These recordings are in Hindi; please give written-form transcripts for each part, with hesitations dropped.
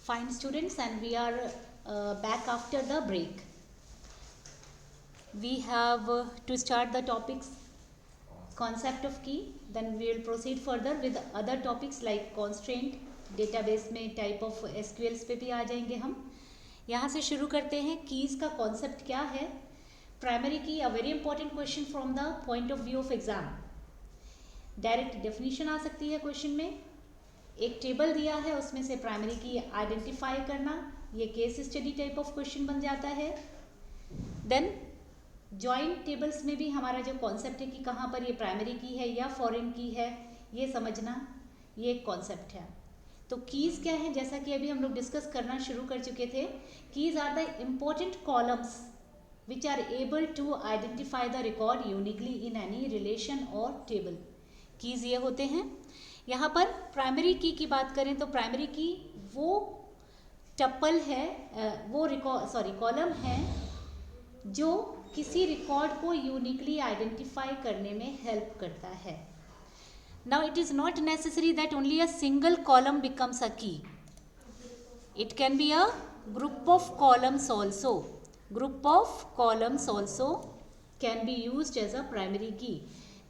Fine students, and we are back after the break. We have to start the topics concept of key, then we will proceed further with other topics like constraint, database में type of SQLs पे भी आ जाएंगे हम. यहाँ से शुरू करते हैं. कीज का कॉन्सेप्ट क्या है? प्राइमरी की a very important question from the point of view of exam. Direct definition आ सकती है क्वेश्चन में. एक टेबल दिया है, उसमें से प्राइमरी की आइडेंटिफाई करना, ये case study type of question बन जाता है. देन जॉइंट टेबल्स में भी हमारा जो कॉन्सेप्ट है कि कहाँ पर ये प्राइमरी की है या फॉरेन की है, ये समझना, ये एक कॉन्सेप्ट है. तो कीज़ क्या है? जैसा कि अभी हम लोग डिस्कस करना शुरू कर चुके थे, keys are the important columns which are able to identify the record uniquely in any relation और टेबल. कीज़ ये होते हैं. यहाँ पर प्राइमरी की बात करें तो प्राइमरी की वो टपल है, वो कॉलम है जो किसी रिकॉर्ड को यूनिकली आइडेंटिफाई करने में हेल्प करता है. Now it is not necessary that only a single column becomes a key. It can be a group of columns also. Group of columns also can be used as a primary key.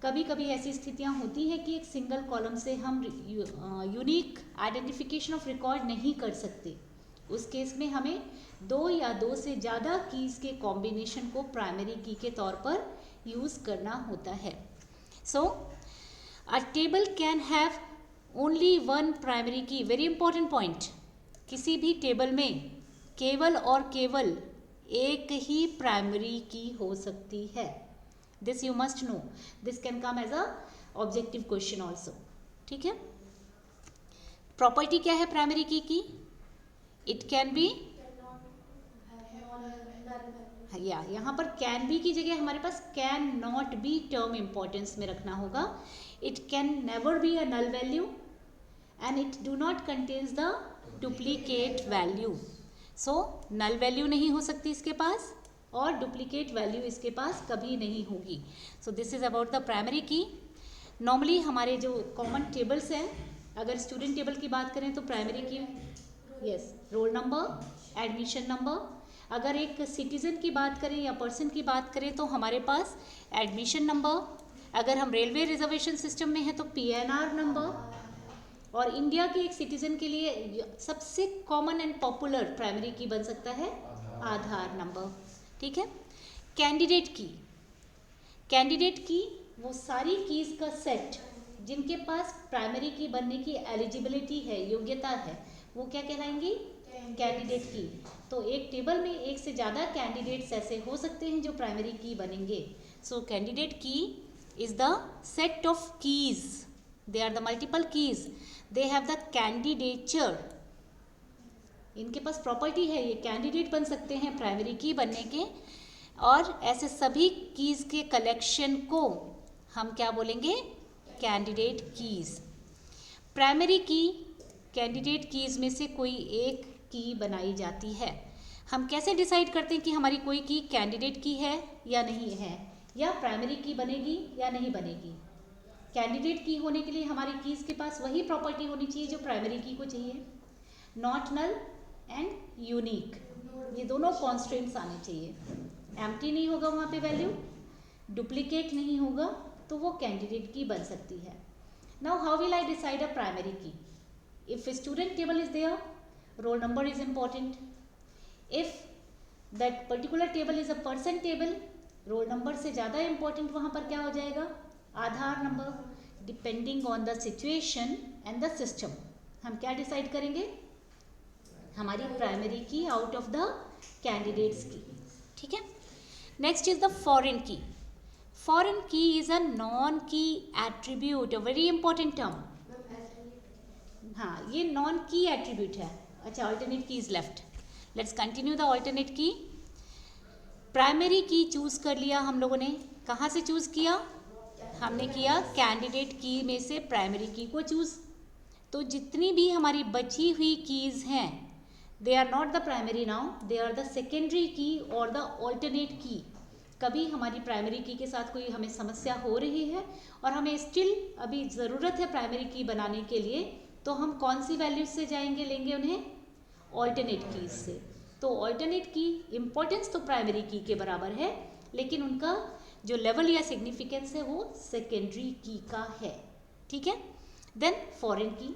कभी कभी ऐसी स्थितियां होती हैं कि एक सिंगल कॉलम से हम यूनिक आइडेंटिफिकेशन ऑफ रिकॉर्ड नहीं कर सकते. उस केस में हमें दो या दो से ज़्यादा कीज़ के कॉम्बिनेशन को प्राइमरी की के तौर पर यूज़ करना होता है. So a table can have only one primary key. Very important point. किसी भी टेबल में केवल और केवल एक ही प्राइमरी की हो सकती है. This you must know. This can come as a objective question also. ठीक है. प्रॉपर्टी क्या है प्राइमरी की? इट कैन बी, या यहाँ पर कैन बी की जगह हमारे पास can not be term importance में रखना होगा. It can never be a null value and it do not contains the duplicate value. So null value नहीं हो सकती इसके पास और डुप्लीकेट वैल्यू इसके पास कभी नहीं होगी. So this is about the primary की. नॉर्मली हमारे जो कॉमन टेबल्स हैं, अगर स्टूडेंट टेबल की बात करें तो प्राइमरी की yes roll number, admission number. अगर एक सिटीज़न की बात करें या पर्सन की बात करें तो हमारे पास एडमिशन नंबर. अगर हम रेलवे रिजर्वेशन सिस्टम में हैं तो PNR नंबर. और इंडिया के एक सिटीज़न के लिए सबसे कॉमन एंड पॉपुलर प्राइमरी की बन सकता है आधार नंबर. ठीक है. कैंडिडेट की. कैंडिडेट की वो सारी कीज़ का सेट जिनके पास प्राइमरी की बनने की एलिजिबिलिटी है, योग्यता है, वो क्या कहलाएंगी? कैंडिडेट की. तो एक टेबल में एक से ज़्यादा कैंडिडेट्स ऐसे हो सकते हैं जो प्राइमरी की बनेंगे. So candidate key is the set of keys. They are the multiple keys. They have the candidature. इनके पास प्रॉपर्टी है, ये कैंडिडेट बन सकते हैं प्राइमरी की बनने के. और ऐसे सभी कीज़ के कलेक्शन को हम क्या बोलेंगे? Candidate keys. प्राइमरी की कैंडिडेट कीज़ में से कोई एक की बनाई जाती है. हम कैसे डिसाइड करते हैं कि हमारी कोई की कैंडिडेट की है या नहीं है, या प्राइमरी की बनेगी या नहीं बनेगी? कैंडिडेट की होने के लिए हमारी कीज़ के पास वही प्रॉपर्टी होनी चाहिए जो प्राइमरी की को चाहिए. नॉट नल एंड यूनिक, ये दोनों कॉन्स्ट्रेंट्स आने चाहिए. एम्प्टी नहीं होगा वहाँ पे वैल्यू, डुप्लीकेट नहीं होगा, तो वो कैंडिडेट की बन सकती है. Now how will I decide a primary key? If student table is there, roll number is important. If that particular table is a person table, roll number से ज़्यादा इम्पॉर्टेंट वहाँ पर क्या हो जाएगा? Aadhaar number. Depending on the situation and the system हम क्या डिसाइड करेंगे? हमारी प्राइमरी की आउट ऑफ द कैंडिडेट्स की. ठीक है. नेक्स्ट इज द फॉरेन की. फॉरेन की is a non key attribute, a very important term. हाँ, ये नॉन की एट्रीब्यूट है. अच्छा, अल्टरनेट की is left. Let's continue the alternate की. प्राइमरी की चूज कर लिया हम लोगों ने. कहाँ से चूज किया? हमने किया कैंडिडेट की में से प्राइमरी की को चूज. तो जितनी भी हमारी बची हुई कीज हैं, they are not the primary now, they are the secondary key or the alternate key. कभी हमारी प्राइमरी की के साथ कोई हमें समस्या हो रही है और हमें स्टिल अभी ज़रूरत है प्राइमरी की बनाने के लिए, तो हम कौन सी वैल्यूज से जाएंगे, लेंगे उन्हें? ऑल्टरनेट कीज से। तो ऑल्टरनेट की इम्पोर्टेंस तो प्राइमरी की के बराबर है, लेकिन उनका जो लेवल या सिग्निफिकेंस है वो सेकेंडरी की का है। ठीक है। देन फॉरेन की,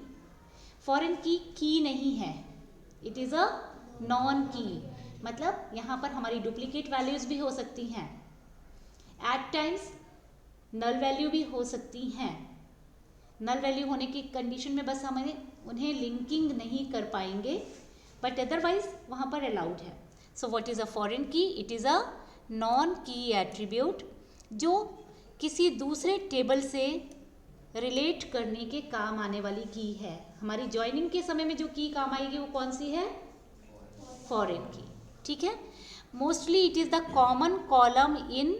फॉरेन की नहीं है, इट इज़ अ नॉन की, मतलब यहाँ पर हमारी डुप्लीकेट वैल्यूज भी हो सकती हैं, एट टाइम्स नल वैल्यू भी हो सकती हैं। नल वैल्यू होने की कंडीशन में बस हमें उन्हें लिंकिंग नहीं कर पाएंगे, बट अदरवाइज वहाँ पर अलाउड है। So what is a foreign key? It is a non key attribute जो किसी दूसरे टेबल से रिलेट करने के काम आने वाली की है। हमारी ज्वाइनिंग के समय में जो की काम आएगी वो कौन सी है? Foreign key. ठीक है। Mostly it is the common column in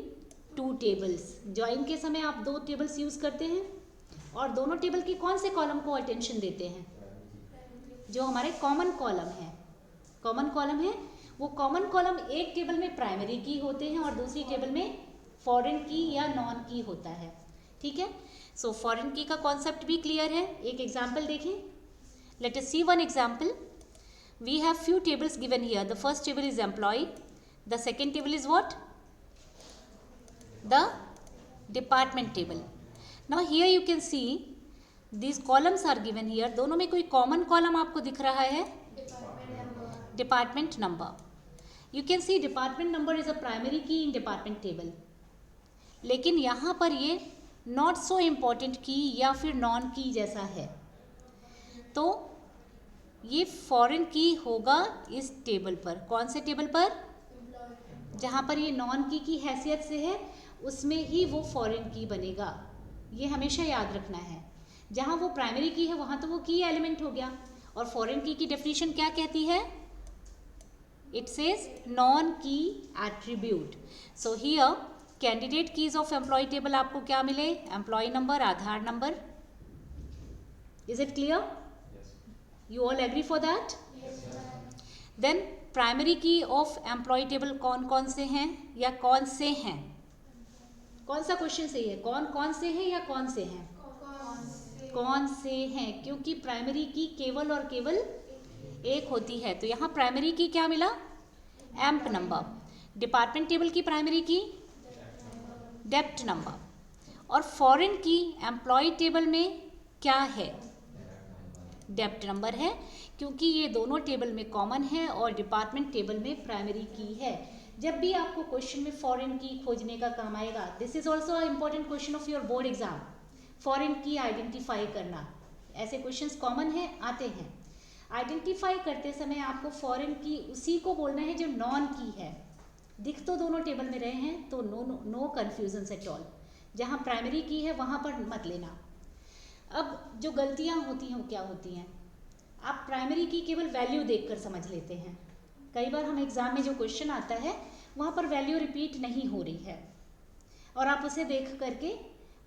two tables. Join के समय आप दो टेबल्स यूज करते हैं, और दोनों टेबल की कौन से कॉलम को अटेंशन देते हैं? जो हमारे कॉमन कॉलम है, कॉमन कॉलम है, वो कॉमन कॉलम एक टेबल में प्राइमरी की होते हैं और दूसरी टेबल में फॉरेन की या नॉन की होता है। ठीक है। सो फॉरेन की का कॉन्सेप्ट भी क्लियर है। एक एग्जाम्पल देखें, let us see one example. We have few tables given here. The first table is employee. The second table is what? The department table. Now here you can see these columns are given here. दोनों में कोई common column आपको दिख रहा है? Department number. You can see department number is a primary key in department table. लेकिन यहाँ पर ये not so important key या फिर non key जैसा है, तो ये फॉरेन की होगा इस टेबल पर। कौन से टेबल पर? जहाँ पर ये नॉन की हैसियत से है उसमें ही वो फॉरेन की बनेगा। ये हमेशा याद रखना है। जहाँ वो प्राइमरी की है वहाँ तो वो की एलिमेंट हो गया, और फॉरेन की डेफिनेशन क्या कहती है? It says non key attribute. So here candidate keys of employ table आपको क्या मिले? Employ number, Aadhaar number. Is it clear? You all agree for that? Yes, then primary key of employ table कौन कौन से हैं या कौन से हैं? कौन सा क्वेश्चन सही है? कौन कौन से हैं या कौन से हैं? कौन से हैं, क्योंकि प्राइमरी की केवल और केवल एक होती है। तो यहाँ प्राइमरी की क्या मिला? Amp number. डिपार्टमेंट टेबल की प्राइमरी की डेप्ट नंबर, और फॉरेन की एम्प्लॉय टेबल में क्या है? डेप्ट नंबर है, क्योंकि ये दोनों टेबल में कॉमन है और डिपार्टमेंट टेबल में प्राइमरी की है। जब भी आपको क्वेश्चन में फॉरेन की खोजने का काम आएगा, this is also a important question of your board exam, foreign की आइडेंटिफाई करना। ऐसे क्वेश्चंस कॉमन है, आते हैं। आइडेंटिफाई करते समय आपको फॉरेन की उसी को बोलना है जो नॉन की है। दिख तो दोनों टेबल में रहे हैं तो नो कन्फ्यूजन एट ऑल। जहाँ प्राइमरी की है वहाँ पर मत लेना। अब जो गलतियाँ होती हैं वो क्या होती हैं? आप प्राइमरी की केवल वैल्यू देखकर समझ लेते हैं। कई बार हम एग्ज़ाम में जो क्वेश्चन आता है वहाँ पर वैल्यू रिपीट नहीं हो रही है, और आप उसे देख करके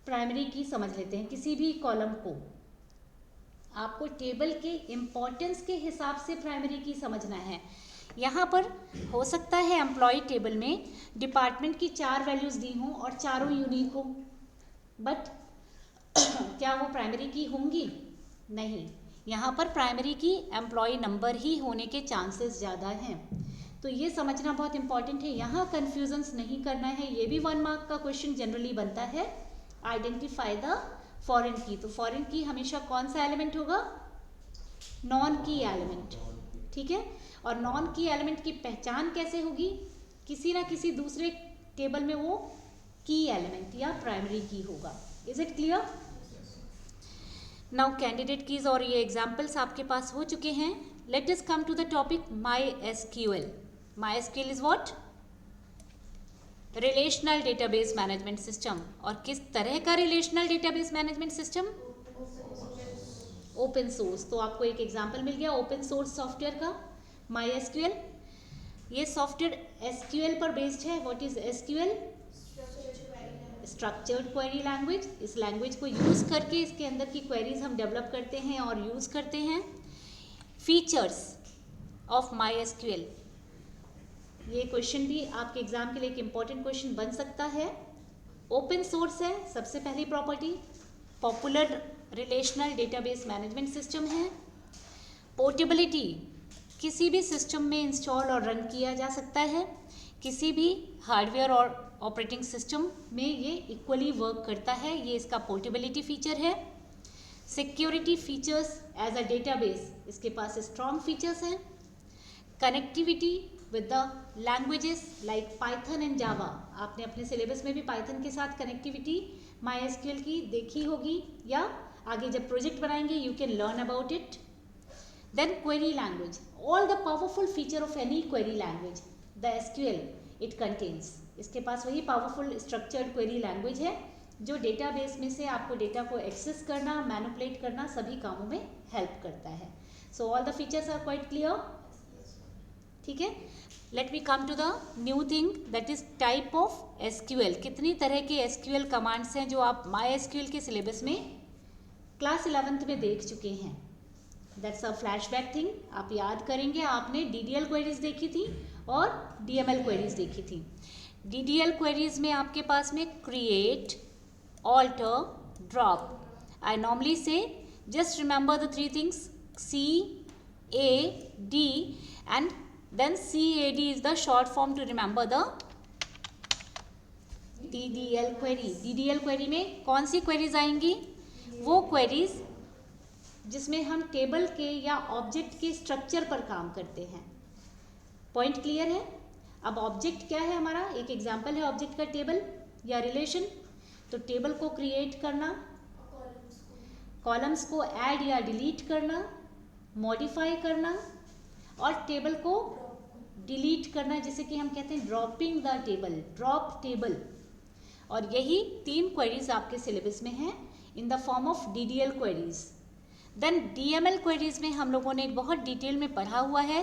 प्राइमरी की समझ लेते हैं। किसी भी कॉलम को आपको टेबल के इम्पोर्टेंस के हिसाब से प्राइमरी की समझना है। यहाँ पर हो सकता है एम्प्लॉय टेबल में डिपार्टमेंट की 4 वैल्यूज़ दी हों और चारों यूनिक हो, बट क्या वो प्राइमरी की होंगी? नहीं। यहाँ पर प्राइमरी की एम्प्लॉय नंबर ही होने के चांसेस ज़्यादा हैं। तो ये समझना बहुत इंपॉर्टेंट है, यहाँ कन्फ्यूजन्स नहीं करना है। ये भी 1 मार्क का क्वेश्चन जनरली बनता है। आइडेंटिफाई द फॉरेन की। तो फॉरेन की हमेशा कौन सा एलिमेंट होगा? नॉन की एलिमेंट। ठीक है। और नॉन की एलिमेंट की पहचान कैसे होगी? किसी ना किसी दूसरे टेबल में वो की एलिमेंट या प्राइमरी की होगा। Is it clear? Now candidate keys और ये एग्जाम्पल्स आपके पास हो चुके हैं। Let us come to the topic MySQL. MySQL is what? Relational database management system. और किस तरह का relational database management system? Open source. तो आपको एक एग्जाम्पल मिल गया ओपन सोर्स सॉफ्टवेयर का, MySQL। ये सॉफ्टवेयर SQL पर बेस्ड है। What is SQL? Structured query language. इस लैंग्वेज को यूज़ करके इसके अंदर की क्वेरीज हम डेवलप करते हैं और यूज़ करते हैं। फीचर्स ऑफ MySQL, ये क्वेश्चन भी आपके एग्जाम के लिए एक इम्पॉर्टेंट क्वेश्चन बन सकता है। ओपन सोर्स है सबसे पहली property, popular relational database management system है। पोर्टेबिलिटी, किसी भी सिस्टम में इंस्टॉल और रन किया जा सकता है, किसी भी हार्डवेयर और ऑपरेटिंग सिस्टम में ये इक्वली वर्क करता है। ये इसका पोर्टेबिलिटी फीचर है। Security features as a database, इसके पास स्ट्रॉन्ग फीचर्स हैं। Connectivity with the languages like Python and Java, आपने अपने सिलेबस में भी पाइथन के साथ कनेक्टिविटी MySQL की देखी होगी, या आगे जब प्रोजेक्ट बनाएंगे you can learn about it. Then query language, all the powerful feature of any query language the SQL it contains, इसके पास वही पावरफुल स्ट्रक्चर्ड क्वेरी लैंग्वेज है जो डेटाबेस में से आपको डेटा को एक्सेस करना, मैनिपुलेट करना, सभी कामों में हेल्प करता है। So all the features are quite clear, ठीक है। Let me come to the new thing that is type of SQL। कितनी तरह के SQL कमांड्स हैं जो आप MySQL के सिलेबस में क्लास 11th में देख चुके हैं। दैट्स अ फ्लैशबैक थिंग, आप याद करेंगे, आपने DDL क्वेरीज देखी थी और DML क्वेरीज देखी थी। DDL क्वेरीज में आपके पास में create, alter, drop. I normally say just remember the three things CAD, and then CAD is the short form to remember the DDL query. DDL query में कौन सी queries आएंगी? वो queries जिसमें हम टेबल के या ऑब्जेक्ट के स्ट्रक्चर पर काम करते हैं। पॉइंट क्लियर है? अब ऑब्जेक्ट क्या है हमारा, एक एग्जाम्पल है ऑब्जेक्ट का टेबल या रिलेशन। तो टेबल को क्रिएट करना, कॉलम्स को ऐड या डिलीट करना, मॉडिफाई करना, और टेबल को डिलीट करना, जिसे कि हम कहते हैं dropping the table, drop table. और यही 3 क्वेरीज आपके सिलेबस में हैं in the form of DDL queries. Then DML queries में हम लोगों ने बहुत डिटेल में पढ़ा हुआ है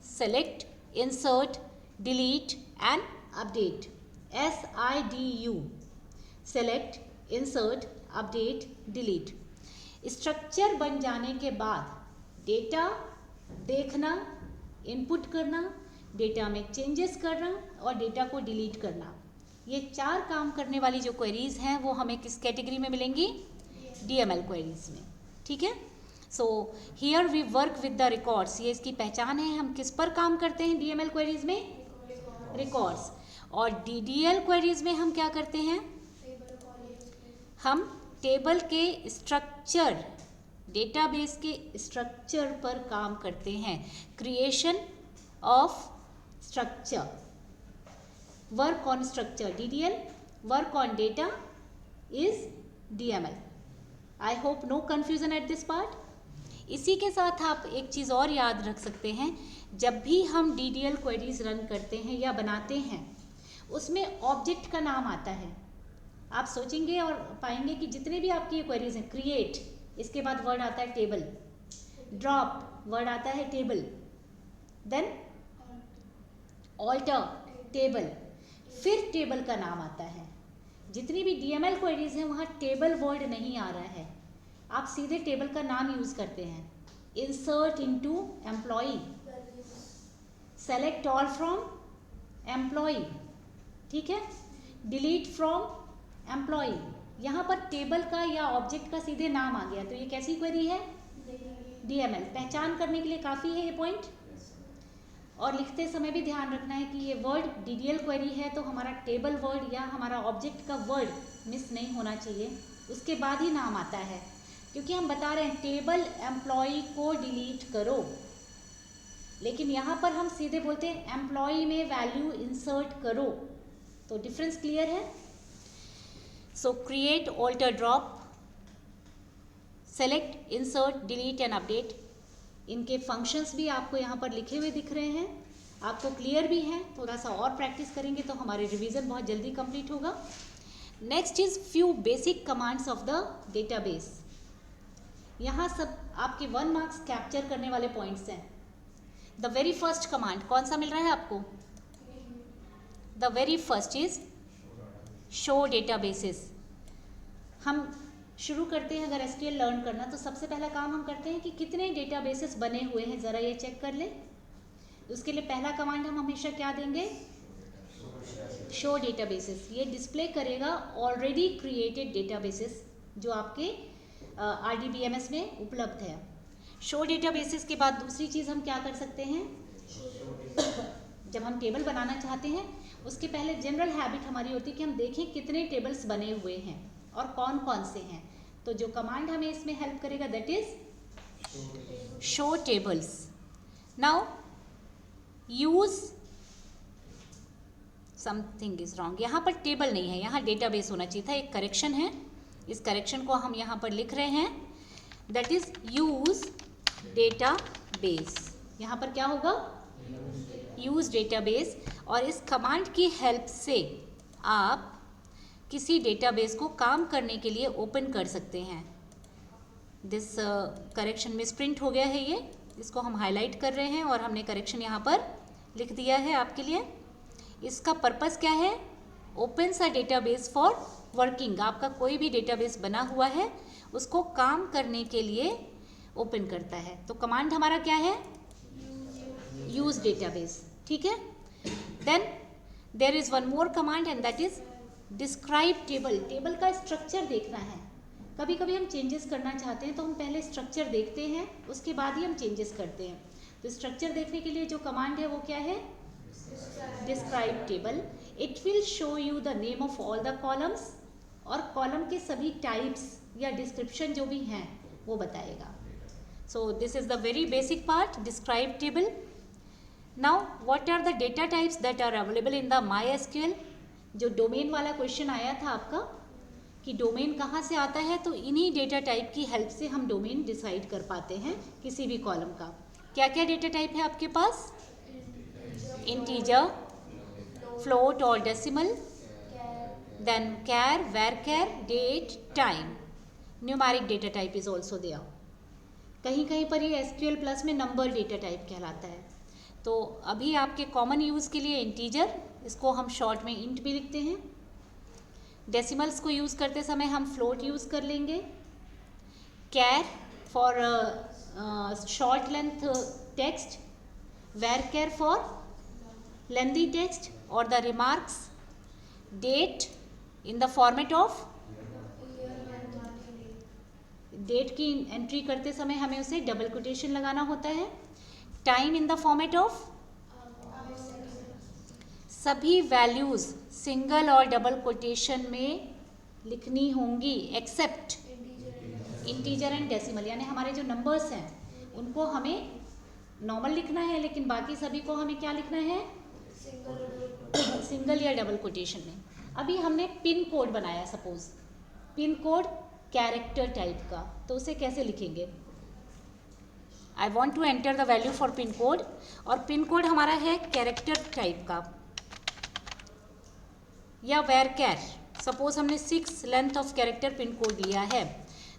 select, insert, delete and update, SIDU, select, insert, update, delete. Structure बन जाने के बाद डेटा देखना, इनपुट करना, डेटा में चेंजेस करना और डेटा को डिलीट करना, ये 4 काम करने वाली जो क्वेरीज हैं वो हमें किस कैटेगरी में मिलेंगी? DML क्वेरीज में, ठीक है। So here we work with the records, ये इसकी पहचान है। हम किस पर काम करते हैं DML क्वेरीज में? रिकॉर्ड्स। और DDL क्वेरीज में हम क्या करते हैं? हम टेबल के स्ट्रक्चर, डेटाबेस के स्ट्रक्चर पर काम करते हैं। Creation of structure, work on structure DDL, work on data is DML। I hope no confusion at this part. इसी के साथ आप एक चीज़ और याद रख सकते हैं, जब भी हम DDL क्वेरीज रन करते हैं या बनाते हैं उसमें ऑब्जेक्ट का नाम आता है। आप सोचेंगे और पाएंगे कि जितने भी आपकी क्वेरीज हैं, क्रिएट, इसके बाद वर्ड आता है टेबल, ड्रॉप वर्ड आता है टेबल, देन ऑल्टर टेबल, फिर टेबल का नाम आता है। जितनी भी DML क्वेरीज हैं वहाँ टेबल वर्ड नहीं आ रहा है, आप सीधे टेबल का नाम यूज करते हैं। Insert into employee, select all from employee, ठीक है, डिलीट फ्रॉम एम्प्लॉई। यहाँ पर टेबल का या ऑब्जेक्ट का सीधे नाम आ गया, तो ये कैसी क्वेरी है? DML। पहचान करने के लिए काफ़ी है ये पॉइंट। और लिखते समय भी ध्यान रखना है कि ये वर्ड DDL क्वेरी है तो हमारा टेबल वर्ड या हमारा ऑब्जेक्ट का वर्ड मिस नहीं होना चाहिए, उसके बाद ही नाम आता है। क्योंकि हम बता रहे हैं टेबल एम्प्लॉई को डिलीट करो, लेकिन यहाँ पर हम सीधे बोलते हैं एम्प्लॉई में वैल्यू इंसर्ट करो। तो डिफरेंस क्लियर है? So create, alter, drop, select, insert, delete and update, इनके फंक्शंस भी आपको यहाँ पर लिखे हुए दिख रहे हैं, आपको क्लियर भी हैं। थोड़ा सा और प्रैक्टिस करेंगे तो हमारे रिवीजन बहुत जल्दी कंप्लीट होगा। Next is few basic commands of the database. यहाँ सब आपके 1 मार्क्स कैप्चर करने वाले पॉइंट्स हैं। द वेरी फर्स्ट कमांड कौन सा मिल रहा है आपको? The very first is show databases. हम शुरू करते हैं अगर SQL लर्न करना तो सबसे पहला काम हम करते हैं कि कितने डेटाबेसेस बने हुए हैं ज़रा ये चेक कर ले। उसके लिए पहला कमांड हम हमेशा क्या देंगे? Show databases. ये डिस्प्ले करेगा ऑलरेडी क्रिएटेड डेटाबेसेस जो आपके RDBMS में उपलब्ध है। शो डेटाबेसेस के बाद दूसरी चीज़ हम क्या कर सकते हैं, जब हम टेबल बनाना चाहते हैं उसके पहले जनरल हैबिट हमारी होती है कि हम देखें कितने टेबल्स बने हुए हैं और कौन कौन से हैं। तो जो कमांड हमें इसमें हेल्प करेगा that is show tables. Now use something is wrong, यहाँ पर टेबल नहीं है, यहाँ डेटाबेस होना चाहिए था, एक करेक्शन है। इस करेक्शन को हम यहाँ पर लिख रहे हैं, दैट इज यूज डेटाबेस। यहाँ पर क्या होगा, यूज डेटाबेस। और इस कमांड की हेल्प से आप किसी डेटाबेस को काम करने के लिए ओपन कर सकते हैं। दिस करेक्शन मिस प्रिंट हो गया है, ये इसको हम हाईलाइट कर रहे हैं और हमने करेक्शन यहाँ पर लिख दिया है आपके लिए। इसका पर्पस क्या है, opens a database for working. आपका कोई भी डेटाबेस बना हुआ है उसको काम करने के लिए ओपन करता है। तो कमांड हमारा क्या है, यूज डेटाबेस, ठीक है। Then there is one more command and that is describe table. Table का स्ट्रक्चर देखना है। कभी कभी हम चेंजेस करना चाहते हैं तो हम पहले स्ट्रक्चर देखते हैं, उसके बाद ही हम चेंजेस करते हैं। तो स्ट्रक्चर देखने के लिए जो कमांड है वो क्या है, describe table. It will show you the name of all the columns, और कॉलम के सभी टाइप्स या डिस्क्रिप्शन जो भी हैं वो बताएगा। So this is the very basic part, describe table. Now what are the data types that are available in the MySQL। जो डोमेन वाला क्वेश्चन आया था आपका कि डोमेन कहाँ से आता है, तो इन्हीं डेटा टाइप की हेल्प से हम डोमेन डिसाइड कर पाते हैं किसी भी कॉलम का। क्या क्या डेटा टाइप है आपके पास, इंटीजर, फ्लोट और decimal, then char, varchar, date, time. Numeric data type is also there. कहीं कहीं पर ये SQL प्लस में नंबर डेटा टाइप कहलाता है। तो अभी आपके कॉमन यूज़ के लिए इंटीजर, इसको हम शॉर्ट में इंट भी लिखते हैं। डेसिमल्स को यूज़ करते समय हम फ्लोट यूज़ कर लेंगे। Char for short length text, varchar for lengthy text और the remarks, date in the format of, date की एंट्री करते समय हमें उसे डबल कोटेशन लगाना होता है। Time in the format of, सभी वैल्यूज सिंगल और डबल कोटेशन में लिखनी होंगी एक्सेप्ट इंटीजर एंड डेसिमल। यानी हमारे जो नंबर्स हैं उनको हमें नॉर्मल लिखना है, लेकिन बाकी सभी को हमें क्या लिखना है, सिंगल या डबल कोटेशन में। अभी हमने पिन कोड बनाया, suppose pin code character type का, तो उसे कैसे लिखेंगे, I want to enter the value for pin code, और पिन कोड हमारा है कैरेक्टर टाइप का या वैरकैर। सपोज हमने 6 length of character pin code लिया है,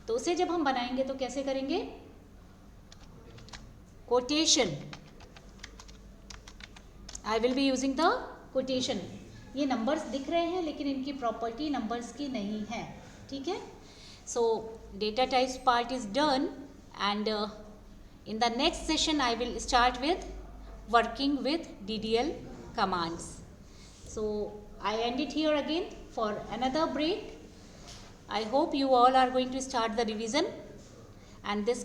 तो उसे जब हम बनाएंगे तो कैसे करेंगे, quotation, I will be using the quotation. ये नंबर्स दिख रहे हैं लेकिन इनकी प्रॉपर्टी नंबर्स की नहीं है, ठीक है। सो data types part is done and in the next session I will start with working with DDL commands. So I end it here again for another break. I hope you all are going to start the revision and this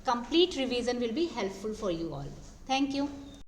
complete revision will be helpful for you all. Thank you.